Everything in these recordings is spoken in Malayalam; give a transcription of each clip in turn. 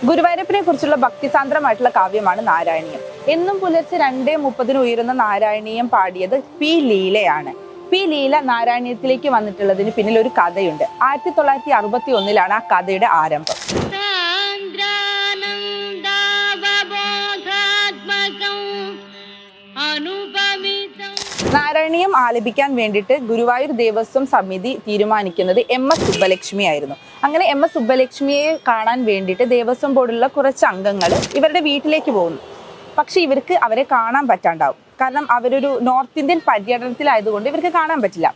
ഗുരുവായൂരപ്പനെ കുറിച്ചുള്ള ഭക്തിസാന്ദ്രമായിട്ടുള്ള കാവ്യമാണ് നാരായണീയം. എന്നും പുലർച്ചെ 2:30 ഉയരുന്ന നാരായണീയം പാടിയത് പി ലീലയാണ്. പി ലീല നാരായണീയത്തിലേക്ക് വന്നിട്ടുള്ളതിന് പിന്നിൽ ഒരു കഥയുണ്ട്. 1961 ആ കഥയുടെ ആരംഭം. നാരായണീയം ആലപിക്കാൻ വേണ്ടിയിട്ട് ഗുരുവായൂർ ദേവസ്വം സമിതി തീരുമാനിക്കുന്നത് MS സുബ്ബലക്ഷ്മി ആയിരുന്നു. അങ്ങനെ MS സുബ്ബലക്ഷ്മിയെ കാണാൻ വേണ്ടിയിട്ട് ദേവസ്വം ബോർഡിലുള്ള കുറച്ച് അംഗങ്ങൾ ഇവരുടെ വീട്ടിലേക്ക് പോകുന്നു. പക്ഷെ ഇവർക്ക് അവരെ കാണാൻ പറ്റാണ്ടാവും. കാരണം അവരൊരു നോർത്ത് ഇന്ത്യൻ പര്യടനത്തിലായതുകൊണ്ട് ഇവർക്ക് കാണാൻ പറ്റില്ല.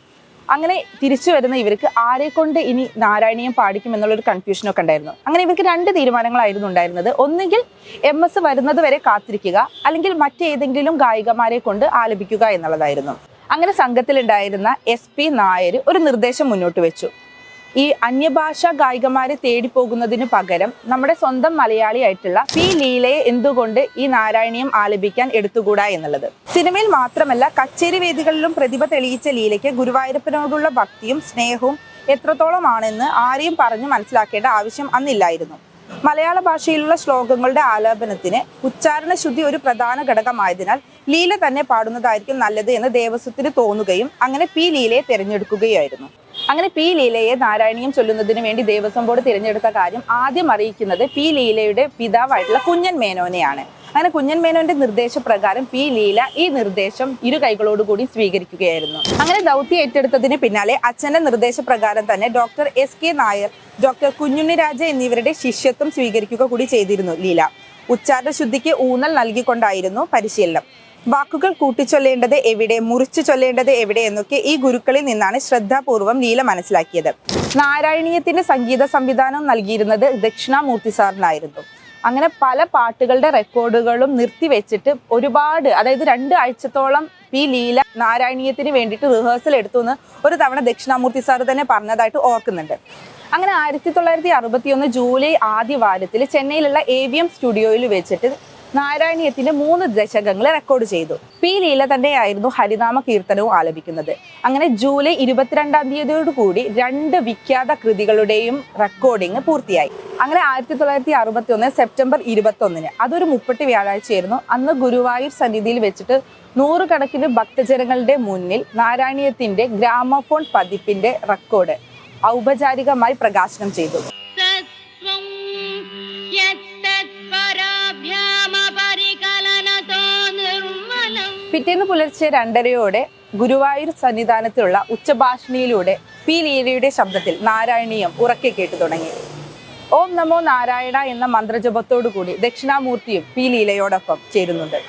അങ്ങനെ തിരിച്ചു വരുന്ന ഇവർക്ക് ആരെ കൊണ്ട് ഇനി നാരായണീയം പാടിക്കും എന്നുള്ളൊരു കൺഫ്യൂഷനൊക്കെ ഉണ്ടായിരുന്നു. അങ്ങനെ ഇവർക്ക് 2 തീരുമാനങ്ങളായിരുന്നു ഉണ്ടായിരുന്നത്. ഒന്നുകിൽ MS വരുന്നത് വരെ കാത്തിരിക്കുക, അല്ലെങ്കിൽ മറ്റേതെങ്കിലും ഗായികമാരെ കൊണ്ട് ആലപിക്കുക എന്നുള്ളതായിരുന്നു. അങ്ങനെ സംഘത്തിലുണ്ടായിരുന്ന SP നായർ ഒരു നിർദ്ദേശം മുന്നോട്ട് വെച്ചു. ഈ അന്യഭാഷാ ഗായികമാരെ തേടി പോകുന്നതിന് പകരം നമ്മുടെ സ്വന്തം മലയാളിയായിട്ടുള്ള പി ലീലയെ എന്തുകൊണ്ട് ഈ നാരായണീയം ആലപിക്കാൻ എടുത്തുകൂടാ എന്നുള്ളത്. സിനിമയിൽ മാത്രമല്ല, കച്ചേരി വേദികളിലും പ്രതിഭ തെളിയിച്ച ലീലയ്ക്ക് ഗുരുവായൂരപ്പനോടുള്ള ഭക്തിയും സ്നേഹവും എത്രത്തോളമാണെന്ന് ആരെയും പറഞ്ഞു മനസ്സിലാക്കേണ്ട ആവശ്യം അന്നില്ലായിരുന്നു. മലയാള ഭാഷയിലുള്ള ശ്ലോകങ്ങളുടെ ആലാപനത്തിന് ഉച്ചാരണ ശുദ്ധി ഒരു പ്രധാന ഘടകമായതിനാൽ ലീല തന്നെ പാടുന്നതായിരിക്കും നല്ലത് എന്ന് ദേവസ്വത്തിന് തോന്നുകയും അങ്ങനെ പി ലീലയെ തിരഞ്ഞെടുക്കുകയായിരുന്നു. അങ്ങനെ പി ലീലയെ നാരായണീയം ചൊല്ലുന്നതിന് വേണ്ടി ദേവസ്വം ബോർഡ് തിരഞ്ഞെടുത്ത കാര്യം ആദ്യം അറിയിക്കുന്നത് പി ലീലയുടെ പിതാവായിട്ടുള്ള കുഞ്ഞൻ മേനോനെയാണ്. അങ്ങനെ കുഞ്ഞൻ മേനോന്റെ നിർദ്ദേശപ്രകാരം പി ലീല ഈ നിർദ്ദേശം 2 കൈകളോടുകൂടി സ്വീകരിക്കുകയായിരുന്നു. അങ്ങനെ ദൗത്യം ഏറ്റെടുത്തതിന് പിന്നാലെ അച്ഛന്റെ നിർദ്ദേശപ്രകാരം തന്നെ ഡോക്ടർ SK നായർ, ഡോക്ടർ കുഞ്ഞുണ്ണിരാജ എന്നിവരുടെ ശിഷ്യത്വം സ്വീകരിക്കുക കൂടി ചെയ്തിരുന്നു ലീല. ഉച്ചാരണ ശുദ്ധിക്ക് ഊന്നൽ നൽകിക്കൊണ്ടായിരുന്നു പരിശീലനം. വാക്കുകൾ കൂട്ടിച്ചൊല്ലേണ്ടത് എവിടെ, മുറിച്ചു ചൊല്ലേണ്ടത് എവിടെ എന്നൊക്കെ ഈ ഗുരുക്കളിൽ നിന്നാണ് ശ്രദ്ധാപൂർവം ലീല മനസ്സിലാക്കിയത്. നാരായണീയത്തിന്റെ സംഗീത സംവിധാനം നൽകിയിരുന്നത് ദക്ഷിണാമൂർത്തി സാറിനായിരുന്നു. അങ്ങനെ പല പാട്ടുകളുടെ റെക്കോർഡുകളും നിർത്തിവെച്ചിട്ട് ഒരുപാട്, അതായത് 2 ആഴ്ചത്തോളം പി ലീല നാരായണീയത്തിന് വേണ്ടിയിട്ട് റിഹേഴ്സൽ എടുത്തു എന്ന് ഒരു തവണ ദക്ഷിണാമൂർത്തി സാർ തന്നെ പറഞ്ഞതായിട്ട് ഓർക്കുന്നുണ്ട്. അങ്ങനെ 1961 ജൂലൈ ആദ്യ വാരത്തിൽ ചെന്നൈയിലുള്ള AVM സ്റ്റുഡിയോയിൽ വെച്ചിട്ട് നാരായണീയത്തിന്റെ 3 ദശകങ്ങൾ റെക്കോർഡ് ചെയ്തു. പി ലീല തന്നെയായിരുന്നു ഹരിനാമ കീർത്തനവും ആലപിക്കുന്നത്. അങ്ങനെ ജൂലൈ 22-ാം തീയതിയോടുകൂടി 2 വിഖ്യാത കൃതികളുടെയും റെക്കോർഡിങ് പൂർത്തിയായി. അങ്ങനെ 1961 സെപ്റ്റംബർ 21, അതൊരു 30 വ്യാഴാഴ്ചയായിരുന്നു. അന്ന് ഗുരുവായൂർ സന്നിധിയിൽ വെച്ചിട്ട് 100 കണക്കിന് ഭക്തജനങ്ങളുടെ മുന്നിൽ നാരായണീയത്തിന്റെ ഗ്രാമഫോൺ പതിപ്പിന്റെ റെക്കോർഡ് ഔപചാരികമായി പ്രകാശനം ചെയ്തു. പിറ്റേന്ന് പുലർച്ചെ 2:30 ഗുരുവായൂർ സന്നിധാനത്തിലുള്ള ഉച്ചഭാഷിണിയിലൂടെ പി ലീലയുടെ ശബ്ദത്തിൽ നാരായണീയം ഉറക്കെ കേട്ടു തുടങ്ങി. ഓം നമോ നാരായണ എന്ന മന്ത്രജപത്തോടു കൂടി ദക്ഷിണാമൂർത്തിയും പി ലീലയോടൊപ്പം ചേരുന്നുണ്ട്.